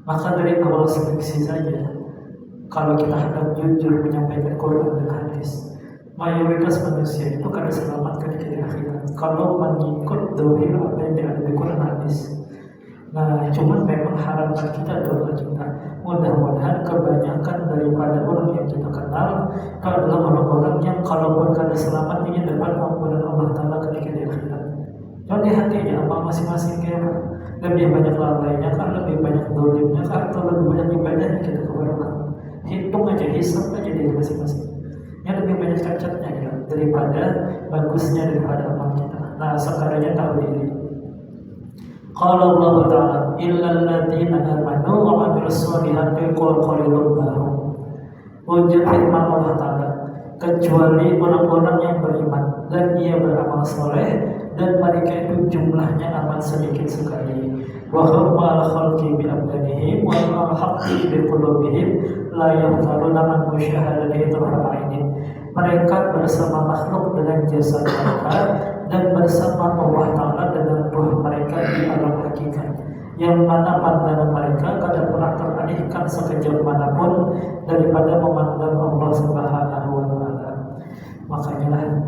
Maka dari awal seleksi saja, kalau kita hendak jujur menyampaikan Quran dan hadis, mayoritas manusia itu kada selamat ketika di akhirat kalau mengikut dohir apa yang ada di Quran hadis. Nah, cuman memang harapan kita adalah kita mudah-mudahan kebanyakan daripada orang yang kita kenal itu adalah orang-orang yang kalaupun kada selamat ingin dapat ampunan Allah Ta'ala ketika di akhirat. Cuman di hatinya amal masing-masing kayak lebih banyak lalainya kan, lebih banyak dolimnya kan, atau lebih banyak ibadahnya kita kepada Allah. Hitung aja, hisab aja diri masing-masing. Yang lebih banyak cacatnya ya, daripada bagusnya daripada amal kita. Nah, sekadanya tahu diri. Qala Allah Ta'ala illal ladzina amanu wa 'amilus sholihati qalilun mahum. Ujar firman Allah Ta'ala, kecuali orang-orang yang beriman dan ia beramal soleh dan mereka itu jumlahnya amat sedikit sekali. Wa hum ma'al khalqi bi abdanihim wa ma'al haqqi bi qulubihim la yaftaruna an musyahadati tarfa'ainin. Mereka bersama makhluk dengan jasad mereka dan bersama Allah Ta'ala dengan ruh mereka di alam hakikat, yang mana pandangan mereka kadang pernah teralihkan sekejap manapun daripada memandang Allah Subhanahu wa Ta'ala. Makanya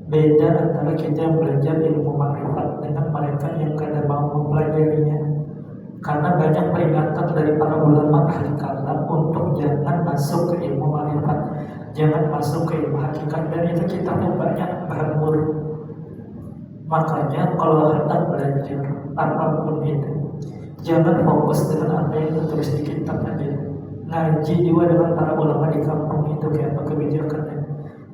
beda antara kita yang belajar ilmu makrifat dengan mereka yang kadang mau mempelajarinya. Karena banyak peringatan dari para ulama ahli kalam untuk jangan masuk ke ilmu makrifat, jangan masuk ke ilmu hakikat, dan itu kitabnya banyak bermur. Makanya kalau hendak belajar apapun itu, jangan fokus dengan apa yang tertulis di kitab aja. Ngaji juga dengan para ulama di kampung itu kayak apa kebijakannya.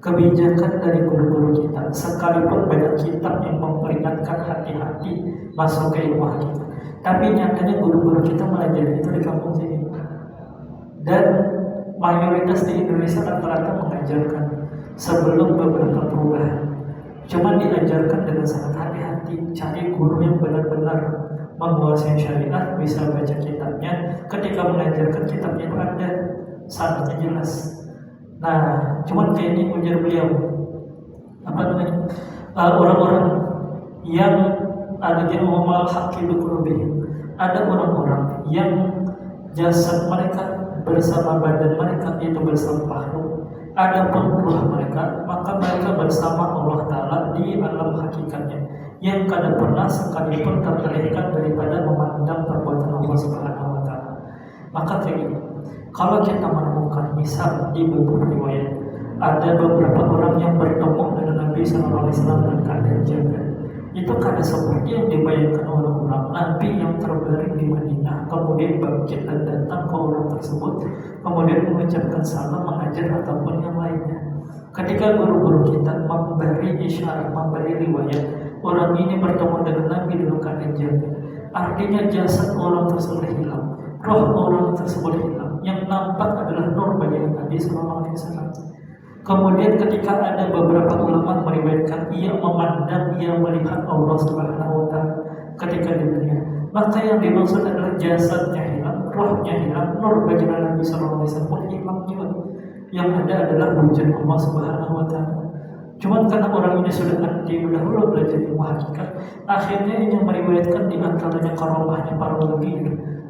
Kebijakan dari guru-guru kita, sekalipun banyak kitab yang memperingatkan hati-hati masuk ke ilmu hakikat, tapi nyatanya guru-guru kita melajari itu di kampung sini. Dan mayoritas di Indonesia rata-rata mengajarkan sebelum beberapa perubahan. Cuma diajarkan dengan sangat hati-hati, cari guru yang benar-benar menguasai syariat, bisa baca kitabnya. Ketika mengajarkan kitabnya itu ada sangatnya jelas. Nah, cuman kayak ini ujar beliau, apa namanya, orang-orang yang ada di umal haqqi bi qulubihim, ada orang-orang yang jasad mereka bersama badan mereka itu bersama makhluk, ada pun ruh mereka, maka mereka bersama Allah Ta'ala di alam hakikatnya, yang kada pernah sekalipun teralihkan daripada memandang perbuatan Allah Subhanahu wa Ta'ala. Maka kayak ini, kalau kita menemukan misal di beberapa riwayat ada beberapa orang yang bertemu dengan Nabi SAW dan keadaan jaga, itu kada seperti yang dibayangkan orang-orang. Nabi yang terbaring di Madinah kemudian bangkit dan datang ke orang tersebut, kemudian mengucapkan salam, mengajar ataupun yang lainnya. Ketika guru-guru kita memberi isyarat, memberi riwayat orang ini bertemu dengan Nabi dalam keadaan jaga, artinya jasad orang tersebut hilang, roh orang tersebut hilang, yang nampak adalah nur bagi Nabi SAW. Kemudian ketika ada beberapa ulama meriwayatkan ia memandang, ia melihat Allah Subhanahu wa Ta'ala ketika di dunia, maka yang dimaksud adalah jasadnya hilang, rohnya hilang, nur bagi Nabi SAW pun hilang juga. Yang ada adalah wujud Allah Subhanahu wa Ta'ala. Cuman karena orang ini sudah anti dahulu belajar ilmu hakikat, akhirnya yang meriwayatkan di antaranya karomahnya para wali,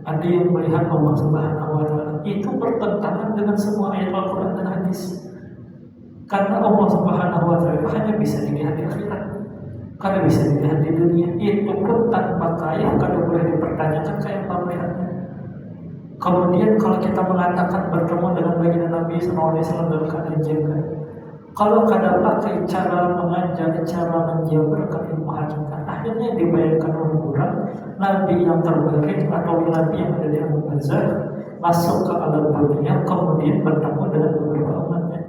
ada yang melihat Allah Subhanahu wa Ta'ala. Itu bertentangan dengan semua ayat Al-Quran dan hadis. Karena Allah Subhanahu wa Ta'ala hanya bisa dilihat di akhirat, karena bisa dilihat di dunia. Itu pun tanpa kaif, kada boleh dipertanyakan kayak apa melihatnya. Kemudian kalau kita mengatakan bertemu dengan baginda Nabi SAW dalam keadaan jaga, kalau kada pakai cara mengajar, cara menjabarkan ilmu hakikat, akhirnya dibayangkan orang-orang Nabi yang terbaik atau Nabi yang ada di alam barzakh masuk ke alam dunia, kemudian bertemu dengan beberapa umatnya.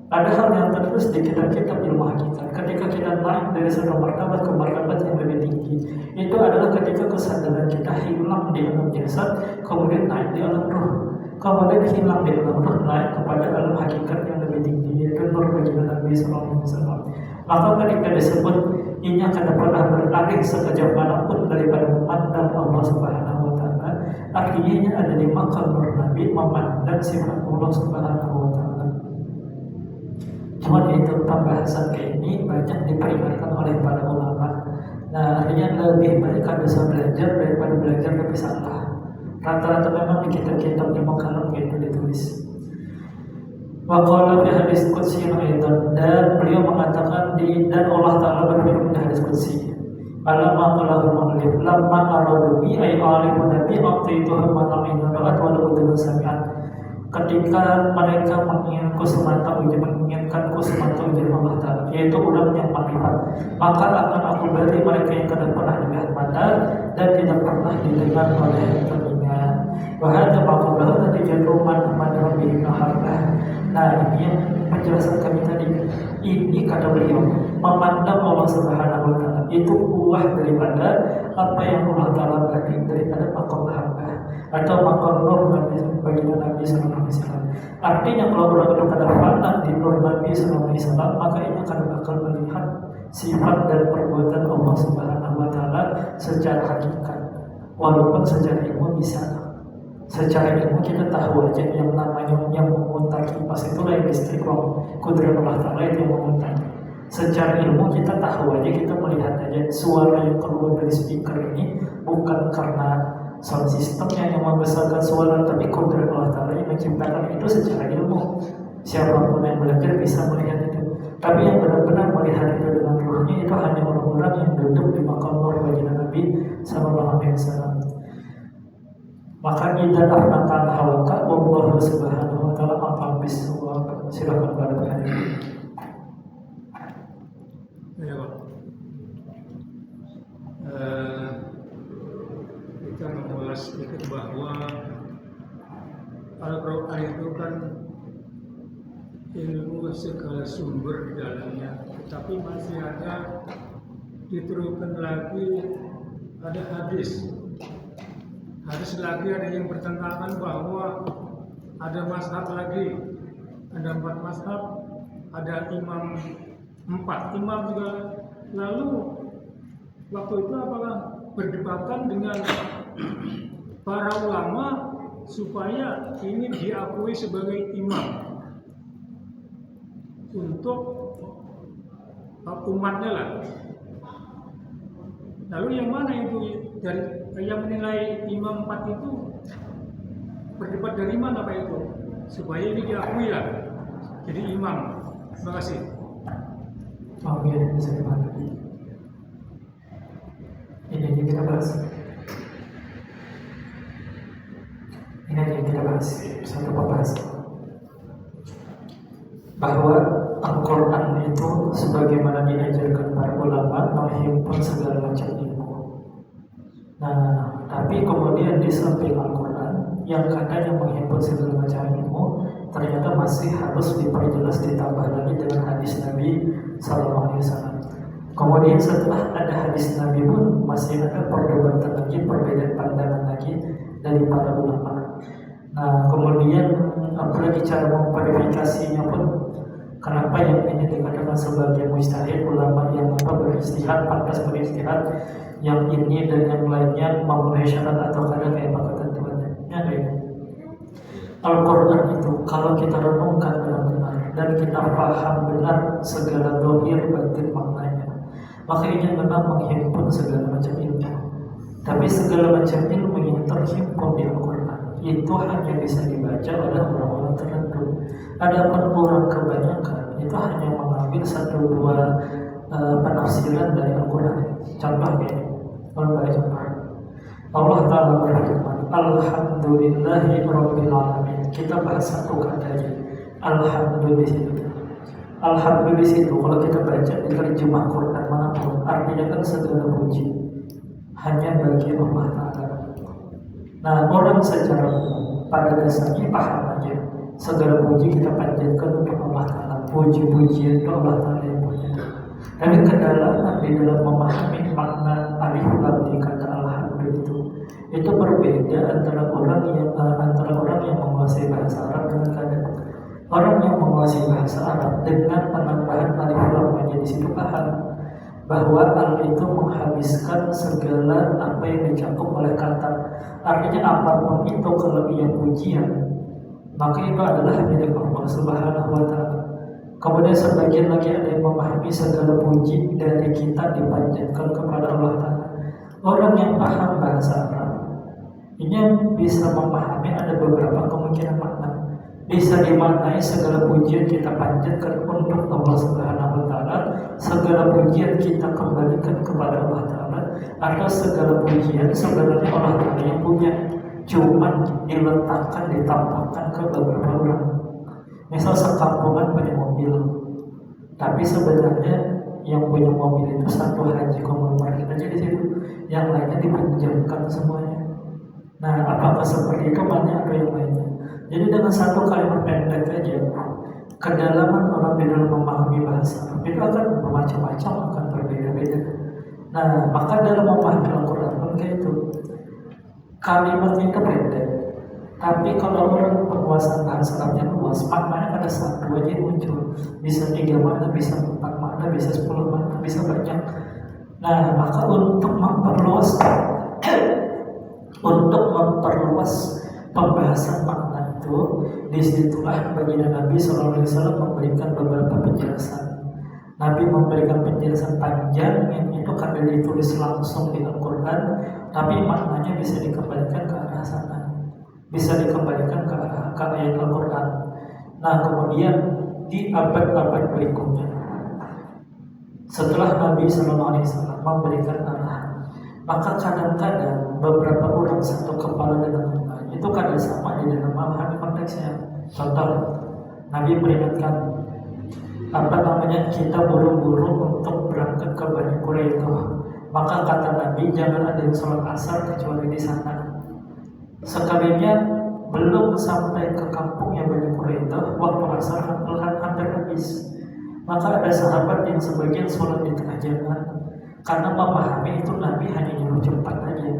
Ada hal yang tertulis di kitab-kitab ilmu hakikat. Ketika kita naik dari satu martabat ke martabat yang lebih tinggi, itu adalah ketika kesadaran kita hilang di alam jasad, kemudian naik di alam roh, kemudian hilang di alam roh, naik kepada alam hakikat yang lebih tinggi, yaitu nur bagi Nabi SAW. Maka ketika disebut ini akan pernah beralih sekejap manapun daripada memandang Allah Subhanahu wa Ta'ala, artinya ada di makam nur Nabi memandang sifat Allah Subhanahu wa Ta'ala. Cuma itu pembahasan kayak ini banyak diperingatkan oleh para ulama. Nah, akhirnya lebih baik bisa belajar daripada belajar tapi salah. Rata-rata memang di kitab-kitab ilmu kalam itu ditulis. Wa qala fi hadis qudsi aidan, dan beliau mengatakan dan Allah Ta'ala berfirman di hadis qudsi, alamma qalahu mu'allif lamma aradu bi ay alimu nabi aqtaituhum mana'in ra'at wa lahu sami'an. Ketika mereka menginginkanku semata ujian Allah Ta'ala, yaitu orang yang makrifat, maka akan aku beri mereka yang tidak pernah dilihat mata dan tidak pernah didengar oleh telinga. Wahada maqablah tadi jatuhman rabbi naharbah. Nah, ini yang penjelasan kami tadi. Ini kata beliau, memandang Allah Subhanahu wa Ta'ala itu buah daripada apa yang Allah Ta'ala beri, daripada maqam hamba atau maqam nur bagi Nabi sallallahu alaihi wasallam. Artinya kalau orang itu kadang pandang di nur Nabi sallallahu alaihi wasallam, maka ini akan bakal melihat sifat dan perbuatan Allah Subhanahu wa Ta'ala secara hakikat, walaupun secara ilmu bisa. Secara ilmu kita tahu aja yang namanya yang memutar kipas itu lain listrik, kudrat Allah Ta'ala itu yang memutar. Secara ilmu kita tahu aja, kita melihat aja suara yang keluar dari speaker ini bukan karena sound systemnya yang membesarkan suara, tapi kudrat Allah Ta'ala yang menciptakan itu secara ilmu. Siapapun yang belajar bisa melihat itu. Tapi yang benar-benar melihat itu dengan ruhnya itu hanya orang-orang yang duduk di makam nur baginda Nabi sallallahu alaihi wasallam. Maka idza afnatan hawaka wallahu subhanahu wa ta'ala a'lam bis-shawab. Silakan Pak Dhani. Ya, Pak. Kita mengulas sedikit bahwa Al-Quran itu kan ilmu segala sumber di dalamnya, tetapi masih ada diteruskan lagi, ada hadis lagi, ada yang bertentangan bahwa ada mazhab lagi, ada 4 mazhab, ada imam 4 imam juga. Lalu waktu itu apakah berdebatan dengan para ulama supaya ini diakui sebagai imam untuk umatnya lah. Lalu yang mana itu dari yang menilai imam 4 itu berdebat dari mana Pak itu supaya ini diakui lah jadi imam? Terima kasih. Oke, bisa dipahami. Ini kita bahas. Ini yang kita bahas satu pembahasan bahwa Al-Quran itu sebagaimana diajarkan para ulama menghimpun segala macam ilmu. Nah, tapi kemudian di samping Al-Quran yang katanya menghimpun segala macam ilmu, ternyata masih harus diperjelas, ditambah lagi dengan hadis Nabi sallallahu alaihi wasallam. Kemudian setelah ada hadis Nabi pun masih ada perdebatan lagi, perbedaan pandangan lagi dari para ulama. Nah, kemudian apalagi cara memverifikasinya pun, kenapa yang ini dikatakan sebagai mujtahid, ulama yang beristihad, pantas beristihad, yang ini dan yang lainnya memenuhi syarat atau kadang kayak apa ketentuannya? Ya, kayak Al-Quran itu kalau kita renungkan benar-benar dan kita paham benar segala dohir batin maknanya, maka ini benar menghimpun segala macam ilmu. Tapi segala macam ilmu yang terhimpun di Al-Quran itu hanya bisa dibaca oleh orang-orang tertentu. Adapun orang kebanyakan itu hanya mengambil 1-2 penafsiran dari Al-Quran. Contohnya, Allah Ta'ala berfirman, Alhamdulillahi Rabbil Alamin. Kita bahas satu kata aja, Alhamdulillah. Alhamdulillah itu kalau kita baca di terjemah Quran manapun, artinya kan segala puji hanya bagi Allah Ta'ala. Nah, orang secara pada dasarnya paham aja segala puji kita panjatkan untuk Allah Ta'ala, puji-pujian untuk Allah Ta'ala yang punya. Tapi kedalaman di dalam memahami makna alif lam di kata alhamdulillah itu berbeda antara orang yang menguasai bahasa Arab dengan kadang orang yang menguasai bahasa Arab dengan penambahan alif lam di situ paham bahwa al itu menghabiskan segala apa yang dicakup oleh kata. Artinya apapun itu kalau ia pujian, maka itu adalah milik Allah Subhanahu wa Ta'ala. Kemudian sebagian lagi ada yang memahami segala puji dari kita dipanjatkan kepada Allah Ta'ala. Orang yang paham bahasa Arab ini bisa memahami ada beberapa kemungkinan makna. Bisa dimaknai segala pujian kita panjatkan untuk Allah Subhanahu wa taala, segala pujian kita kembalikan kepada Allah taala, atau segala pujian sebenarnya Allah taala yang punya, cuman diletakkan, ditampakkan ke beberapa orang. Misal sekampungan punya mobil, tapi sebenarnya yang punya mobil itu satu haji konglomerat aja di situ, yang lainnya dipinjamkan semuanya. Nah, apakah seperti itu banyak atau yang lainnya? Jadi dengan satu kalimat pendek aja, kedalaman orang di dalam memahami bahasa Arab itu akan bermacam-macam, akan berbeda-beda. Nah, maka dalam memahami Al-Quran pun kayak itu, kalimatnya itu pendek, tapi kalau orang penguasaan bahasa Arabnya luas, maknanya ada satu aja yang muncul, bisa 3 makna, bisa 4 makna, bisa 10 makna, bisa banyak. Nah, maka untuk memperluas pembahasan makna itu, disitulah baginda Nabi SAW memberikan beberapa penjelasan. Nabi memberikan penjelasan panjang yang itu kadang ditulis langsung di Al-Quran, tapi maknanya bisa dikembalikan ke arah sana, bisa dikembalikan ke arah ayat Al-Quran. Nah, kemudian di abad-abad berikutnya, setelah Nabi SAW memberikan arahan, maka kadang-kadang beberapa orang satu kepala dengan yang lain itu kadang sama di dalam memahami konteksnya. Contoh, Nabi peringatkan kita buru-buru untuk berangkat ke Bani Quraidah, maka kata Nabi jangan ada yang sholat asar kecuali di sana. Sekalinya belum sampai ke kampungnya Bani Quraidah, waktu asar hampir habis. Maka ada sahabat yang sebagian sholat di tengah jalan, karena memahami itu Nabi hanya nyuruh cepat aja,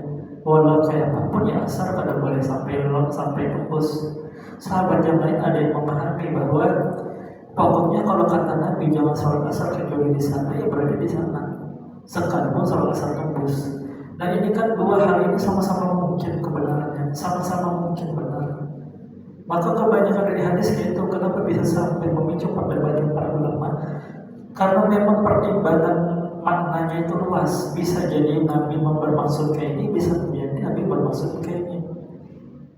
walau kayak apapun ya asar kada boleh sampai tembus. Sahabat yang lain ada yang memahami bahwa pokoknya kalau kata Nabi jangan sholat asar kecuali di sana, ya berada di sana sekalipun sholat asar tembus. Nah, ini kan dua hal ini sama-sama mungkin kebenarannya, sama-sama mungkin benar. Maka kebanyakan dari hadis itu kenapa bisa sampai memicu perdebatan para ulama? Karena memang pertimbangan maknanya itu luas. Bisa jadi Nabi bermaksud kayak ini, bisa jadi Nabi bermaksud kayak ini.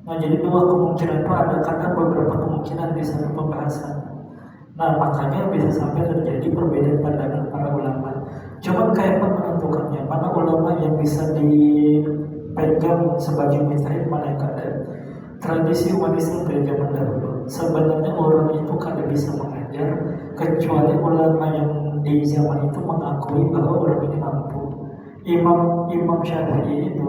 Nah, jadi dua kemungkinan itu ada, karena beberapa kemungkinan di satu pembahasan. Nah, makanya bisa sampai terjadi perbedaan pandangan para ulama. Cuman kayak menentukannya, mana ulama yang bisa dipegang sebagai mujtahid, mana yang kada. Tradisi umat Islam dari zaman dahulu, sebenarnya orang itu kada bisa mengajar kecuali ulama yang di zaman itu mengakui bahwa orang ini mampu. Imam Syafi'i itu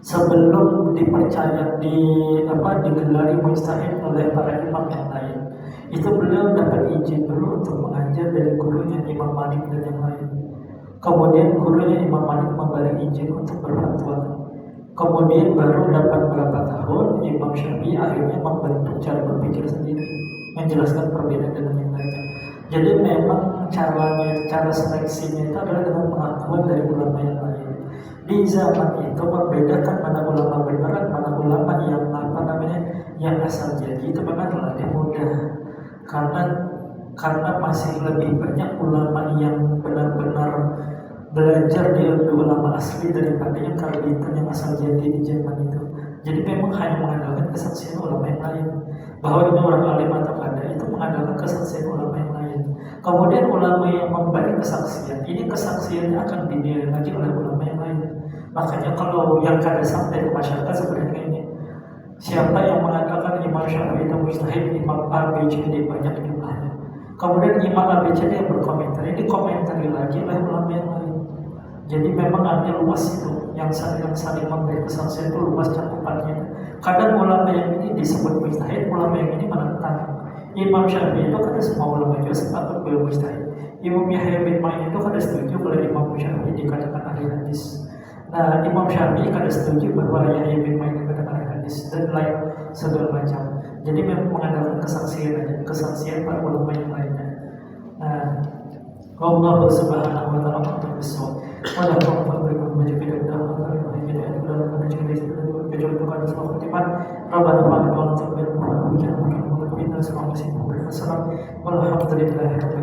sebelum dipercaya digelari mujtahid oleh para imam yang lain, itu beliau dapat izin dulu untuk mengajar dari gurunya Imam Malik dan yang lain. Kemudian gurunya Imam Malik memberi izin untuk berfatwa. Kemudian baru dapat berapa tahun Imam Syafi'i akhirnya membentuk cara berpikir sendiri, menjelaskan perbedaan dengan yang lainnya. Jadi memang cara seleksinya itu adalah dengan pengakuan dari ulama yang lain. Di zaman itu membedakan mana ulama benar, mana ulama yang asal jadi itu memang relatif mudah, karena masih lebih banyak ulama yang benar-benar belajar di ulama asli daripada yang karbitan yang asal jadi di zaman itu. Jadi memang hanya mengandalkan kesaksian ulama yang lain, bahwa ini orang alim atau kada, itu mengandalkan kesaksian ulama yang lain. Kemudian ulama yang memberi kesaksian, ini kesaksiannya akan dinilai lagi oleh ulama yang lain. Makanya kalau yang kada sampai ke masyarakat sebenarnya ini, siapa yang mengatakan Imam Syafi'i itu mujtahid, Imam A, B, C, D banyak jumlahnya. Kemudian Imam A, B, C, D yang berkomentar, ini komentari lagi oleh ulama yang lain. Jadi memang artinya luas itu, yang saling memberi kesaksian itu luas cakupannya. Kadang ulama yang ini disebut mujtahid, ulama yang ini menentang. Imam Syafi'i itu kada semua ulama juga sepakat beliau mujtahid. Imam Yahya bin Ma'in itu kada setuju kalau Imam Syafi'i dikatakan ahli hadis. Nah, Imam Syafi'i kada setuju bahwa Yahya bin Ma'in dikatakan ahli hadis, dan lain segala macam. Jadi memang mengandalkan kesaksian para ulama yang lainnya. Nah, Allah Subhanahu wa taala berfirman, "Wala taqul bikum majid dalam kalimah hidayah dalam majid kecuali Tuhan semua khutimat Rabbana wa ta'ala taqabbal minna innaka antal samiul alim. Walhamdulillahi rabbil